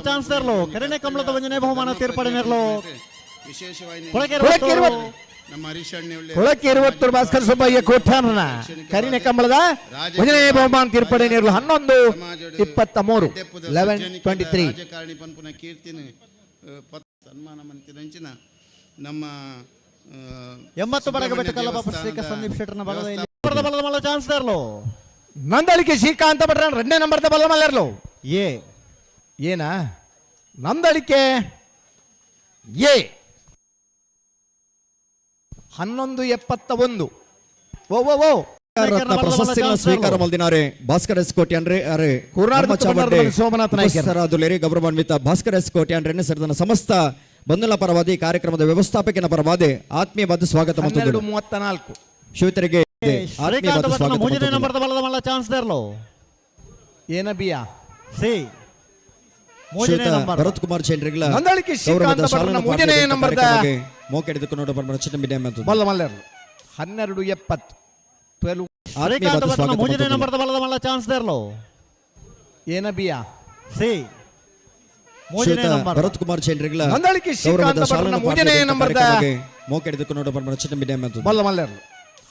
chance ಇರಲು ಕರಿಣೆ ಕಮಲದ ವಂಜನೆ ಬಹುಮಾನ ತೀರ್ಪಡಿನಿರಲು ಕೊಳಕ್ಕೆ 20 ಭಾಸ್ಕರ್ ಸುಬ್ಬಯ್ಯ ಕೋಟ್ಯಾನನ ಕರಿಣೆ ಕಮಲದ ವಂಜನೆ ಬಹುಮಾನ ತೀರ್ಪಡಿನಿರಲು 11-23 11-23 ರಾಜಕಾರಣಿ ಪನ್ಪುನ ಕೀರ್ತಿನ ಸನ್ಮಾನ ಮಂತ್ರಿಂಚಿನ ನಮ್ಮ 80 ಬಡಗ ಬೆಟ್ಟ ಕಲ್ಲಪ್ಪ ಶ್ರೀಕ ಸಂದೀಪ್ ಶೆಟ್ಟರ್ನ ಬಲದ ಚಾನ್ಸ್ ಇರಲು ನಂದಳಿಕೆ ಶ್ರೀಕಾಂತ ಭಟ್ರ 2ನೇ ನಂಬರ್ದ ಬಲ್ಲ ಮಲ್ಲರ್ಲು ಏನಾ ನಂದಳಿಕೆ ಎ 11-71 ಓ ಪ್ರಶಸ್ತಿ ಸ್ವೀಕಾರ ಮಾಡಿದ್ದಾರೆ ಭಾಸ್ಕರ್ ಎಸ್ ಕೋಟಿ ಅಂದ್ರೆ ಅರೆ ಸೋಮನಾಥ್ ನಾಯ್ಕರಾದುಲೇರಿ ಗೌರವಾನ್ವಿತ ಭಾಸ್ಕರ್ ಎಸ್ ಕೋಟಿ ಅಂದ್ರೆ ಸೇರಿದ ಸಮಸ್ತ ಬಂಧುಗಳ ಪರವಾದಿ ಕಾರ್ಯಕ್ರಮದ ವ್ಯವಸ್ಥಾಪಕಿನ ಪರವಾದಿ ಆತ್ಮೀಯವಾದ ಸ್ವಾಗತ ಮತ್ತು 34 ಶಿವತರಿಗೆ ಚಾನ್ಸ್ ಇರಲು ಏನ ಬಿಯಾ ಸಿ ಭರತ್ ಕುಮಾರ್ ಚಂದ್ರಿಗಳ ನಂದಳಿಕೆ ಶ್ರೀಕಾಂತ ಭಟ್ರನ 3ನೇ ನಂಬರ್ದ ಮೋಕೆ ಹಿಡಿದುಕೊಂಡು ಬರಬಹುದು ಚಿನ್ನಬಿಡೆ ಮತ್ತು ಬಲ್ಲ ಮಲ್ಲರ್ಲು 12-70 3ನೇ ನಂಬರ್ದ ಬಲದ ಚಾನ್ಸ್ ಇರಲು ಏನ ಬಿಯಾ ಸಿ ಭರತ್ ಕುಮಾರ್ ಚಂದ್ರಿಗಳ ನಂದಳಿಕೆ ಶ್ರೀಕಾಂತ ಭಟ್ರನ 3ನೇ ನಂಬರ್ದ ಮೋಕೆ ಹಿಡಿದುಕೊಂಡು ಬರಬಹುದು ಚಿನ್ನಬಿಡೆ ಮತ್ತು ಬಲ್ಲ ಮಲ್ಲರ್ಲು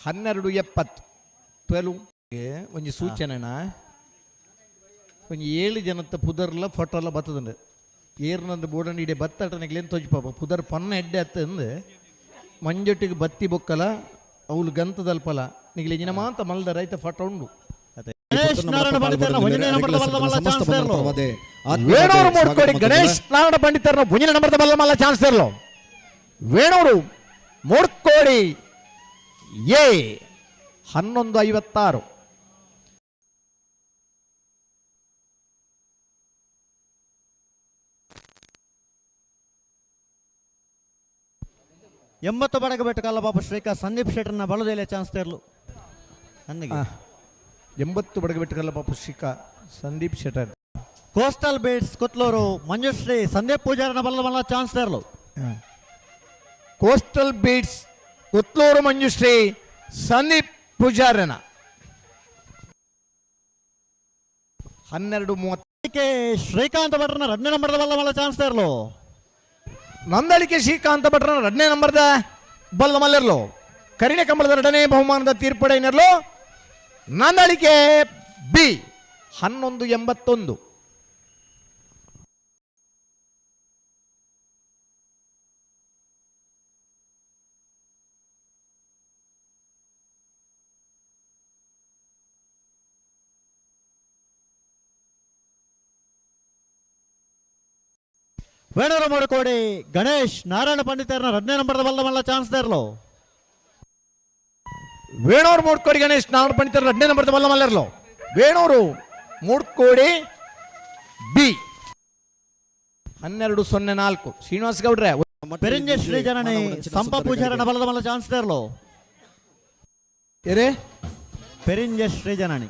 12-70 ಒಂಜಿ ಸೂಚನೆನಾ ಒಂಜಿ 7 ಜನತ್ತ ಪುದರ್ಲ ಫೋಟೋ ಎಲ್ಲ ಬತ್ತದಂಡು ಏರ್ನಂದು ಬೋಡನ್ ಇಡೀ ಬತ್ತಟನೆಗ್ಲೇನು ತೋಜಿಪಾಪ ಪುದರ್ ಪನ್ನ ಎಡ್ಡೆ ಅತ್ತಂದು ಮಂಜೊಟ್ಟಿಗೆ ಬತ್ತಿ ಬೊಕ್ಕಲ ಅವಳು ಗಂತದಲ್ಪಲ ನಿಗ್ಲಿ ಇಂಜಿನ ಮಾತ ಮಲ್ದ ರೈತ ಫೋಟೋ ಉಂಡು ವೇಣೂರು ಮೂಡ್ಕೋಡಿ ಗಣೇಶ್ ನಾರಾಯಣ ಪಂಡಿತರನ್ನ ಮುಂಜಿನ ನಂಬರ್ದ ಬಲ್ಲ ಮಲ್ಲ ಚಾನ್ಸ್ ಇರಲು ವೇಣೂರು ಮೂಡ್ಕೋಡಿ ಎ 11-56 80 ಬಡಗ ಬೆಟ್ಟ ಕಲ್ಲಪ್ಪ ಶ್ರೀಕ ಸಂದೀಪ್ ಶೆಟ್ಟರ್ನ ಬಲದೆಲೆ ಚಾನ್ಸ್ ಇರಲು ನನಗೆ 80 ಬಡಗ ಬೆಟ್ಟ ಕಲ್ಲಪ್ಪ ಶ್ರೀಕ ಸಂದೀಪ್ ಶೆಟ್ಟರ್ ಕೋಸ್ಟಲ್ ಬೇಟ್ಸ್ ಕೊತ್ಲೂರು ಮಂಜುಶ್ರೀ ಸಂದೀಪ್ ಪೂಜಾರನ ಬಲದ ಚಾನ್ಸ್ ಇರಲು ಕೋಸ್ಟಲ್ ಬೀಟ್ಸ್ ಕೊತ್ಲೂರು ಮಂಜುಶ್ರೀ ಸಂದೀಪ್ ಪೂಜಾರನ 12-30 ಶ್ರೀಕಾಂತ ಭಟ್ರನ 2ನೇ ನಂಬರ್ದ ಬಲ್ಲ ಚಾನ್ಸ್ ಇರಲು ನಂದಳಿಕೆ ಶ್ರೀಕಾಂತ ಭಟ್ರನ 2ನೇ ನಂಬರ್ದ ಬಲ್ಲ ಮಲ್ಲರ್ಲು ಕರಿಣೆ ಕಮಲದ 2ನೇ ಬಹುಮಾನದ ತೀರ್ಪಡೆಯಿನರ್ಲು ನಂದಳಿಕೆ ಬಿ 11-81 ವೇಣೂರು ಮೂಡ್ಕೋಡಿ ಗಣೇಶ್ ನಾರಾಯಣ ಪಂಡಿತರನ 2ನೇ ನಂಬರ್ದ ಬಲ್ಲ ಚಾನ್ಸ್ ಇರಲು ವೇಣೂರು ಮೂಡ್ಕೋಡಿ ಗಣೇಶ್ ನಾರಾಯಣ ಪಂಡಿತರ 2ನೇ ನಂಬರ್ದ ಬಲ್ಲ ಮಲ್ಲರ್ಲು ವೇಣೂರು ಮೂಡ್ಕೋಡಿ ಬಿ 12-04 ಶ್ರೀನಿವಾಸ್ ಗೌಡ್ರೆ ಪೆರಿಂಜೆ ಶ್ರೀ ಜನನಿ ಸಂಪ ಪೂಜಾರನ ಬಲದ ಚಾನ್ಸ್ ಇರಲು ಏರೇ ಪೆರಿಂಜೆ ಶ್ರೀ ಜನನಿ